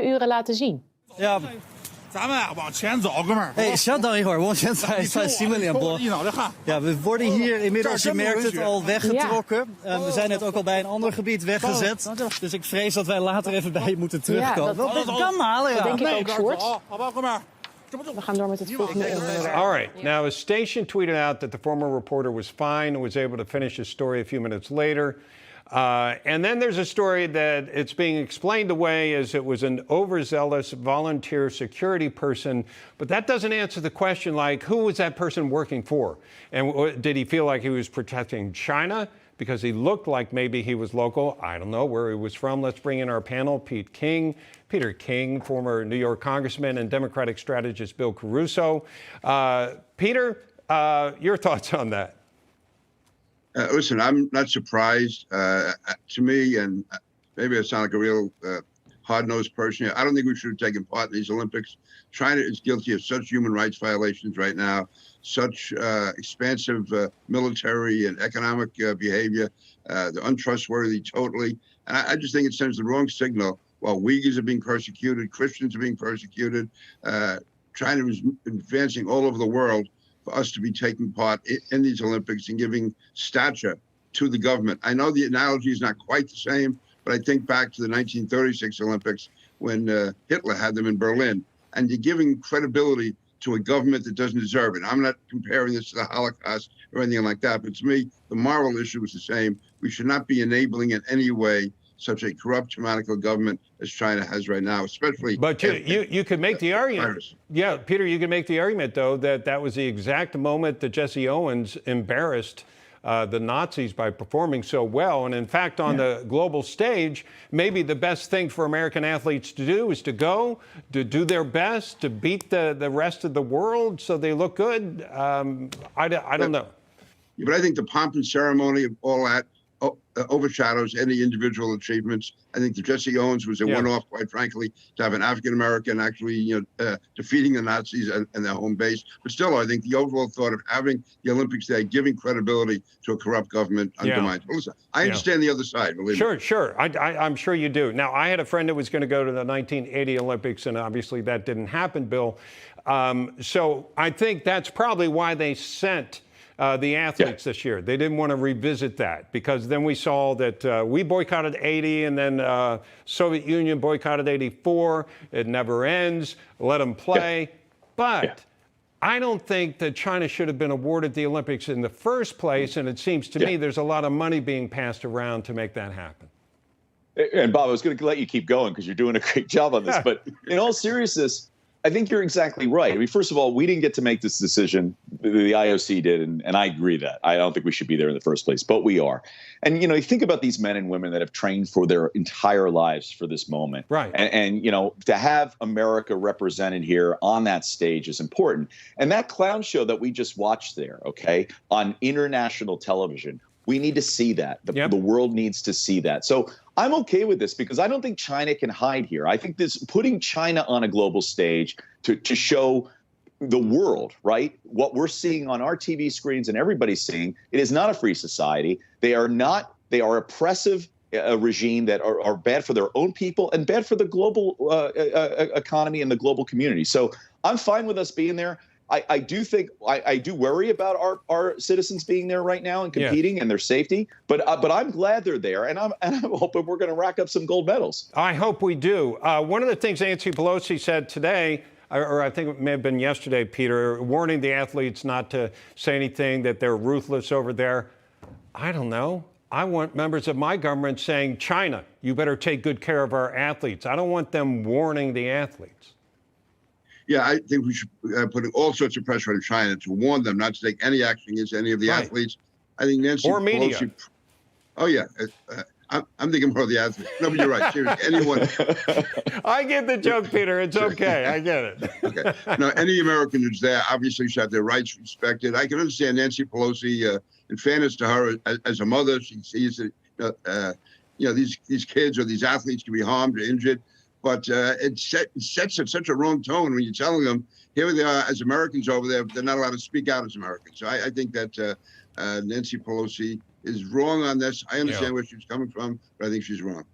uren laten zien. Ja. 咱们往前走，哥们儿。Hey, 稍等一会儿，往前在新闻联播。Ja, we worden hier inmiddels, je merkt het, al weggetrokken. We zijn net ook al bij een ander gebied weggezet. Dus ik vrees dat wij later even bij je moeten terugkomen. Dat kan halen, ja. Dat denk ik ook, Short. We gaan door met het volgende onderwerp. All right. Now, a station tweeted out that the former reporter was fine and was able to finish his story a few minutes later. And then there's a story that it's being explained away as it was an overzealous volunteer security person. But that doesn't answer the question, like, who was that person working for? And did he feel like he was protecting China because he looked like maybe he was local? I don't know where he was from. Let's bring in our panel, Peter King, former New York congressman, and Democratic strategist Bill Caruso. Peter, your thoughts on that? Listen, I'm not surprised. To me, and maybe I sound like a real hard-nosed person here, I don't think we should have taken part in these Olympics. China is guilty of such human rights violations right now, such expansive military and economic behavior. They're untrustworthy totally. And I just think it sends the wrong signal. While Uyghurs are being persecuted, Christians are being persecuted, China is advancing all over the world for us to be taking part in these Olympics and giving stature to the government. I know the analogy is not quite the same, but I think back to the 1936 Olympics when Hitler had them in Berlin, and you're giving credibility to a government that doesn't deserve it. I'm not comparing this to the Holocaust or anything like that, but to me, the moral issue is the same. We should not be enabling in any way such a corrupt, tyrannical government as China has right now, especially. But you could make the argument. Virus. Yeah, Peter, you could make the argument, though, that was the exact moment that Jesse Owens embarrassed the Nazis by performing so well. And in fact, on the global stage, maybe the best thing for American athletes to do is to go, to do their best, to beat the rest of the world so they look good. I don't know. Yeah, but I think the pomp and ceremony of all that overshadows any individual achievements. I think the Jesse Owens was a one-off, quite frankly, to have an African-American actually, defeating the Nazis and their home base. But still, I think the overall thought of having the Olympics there, giving credibility to a corrupt government undermines. Well, listen, I understand the other side, believe me. Sure. I'm sure you do. Now, I had a friend that was going to go to the 1980 Olympics, and obviously that didn't happen, Bill. So I think that's probably why they sent the athletes this year. They didn't want to revisit that because then we saw that we boycotted 80 and then Soviet Union boycotted 84. It never ends. Let them play. But I don't think that China should have been awarded the Olympics in the first place. And it seems to me there's a lot of money being passed around to make that happen. And Bob, I was going to let you keep going because you're doing a great job on this. But in all seriousness, I think you're exactly right. I mean, first of all, we didn't get to make this decision. The IOC did, and I agree that. I don't think we should be there in the first place, but we are. And, you think about these men and women that have trained for their entire lives for this moment. Right. And to have America represented here on that stage is important. And that clown show that we just watched there, on international television, we need to see that. The world needs to see that. So I'm okay with this because I don't think China can hide here. I think this putting China on a global stage to show the world, right, what we're seeing on our TV screens and everybody's seeing, it is not a free society. They are oppressive regime that are bad for their own people and bad for the global economy and the global community. So I'm fine with us being there. I do think I do worry about our citizens being there right now and competing and their safety. But I'm glad they're there, and I'm hoping we're going to rack up some gold medals. I hope we do. One of the things Nancy Pelosi said today, or I think it may have been yesterday, Peter, warning the athletes not to say anything, that they're ruthless over there. I don't know. I want members of my government saying, China, you better take good care of our athletes. I don't want them warning the athletes. Yeah, I think we should put all sorts of pressure on China to warn them not to take any action against any of the athletes. I think Nancy or Pelosi. Media. Oh, yeah. I'm thinking more of the athletes. No, but you're right. Seriously, anyone. I get the joke, Peter. It's okay. I get it. Okay. No, any American who's there obviously should have their rights respected. I can understand Nancy Pelosi. In fairness to her, as a mother, she sees that these kids or these athletes can be harmed or injured. But it sets at such a wrong tone when you're telling them, here they are as Americans over there, they're not allowed to speak out as Americans. So I think that Nancy Pelosi is wrong on this. I understand where she's coming from, but I think she's wrong.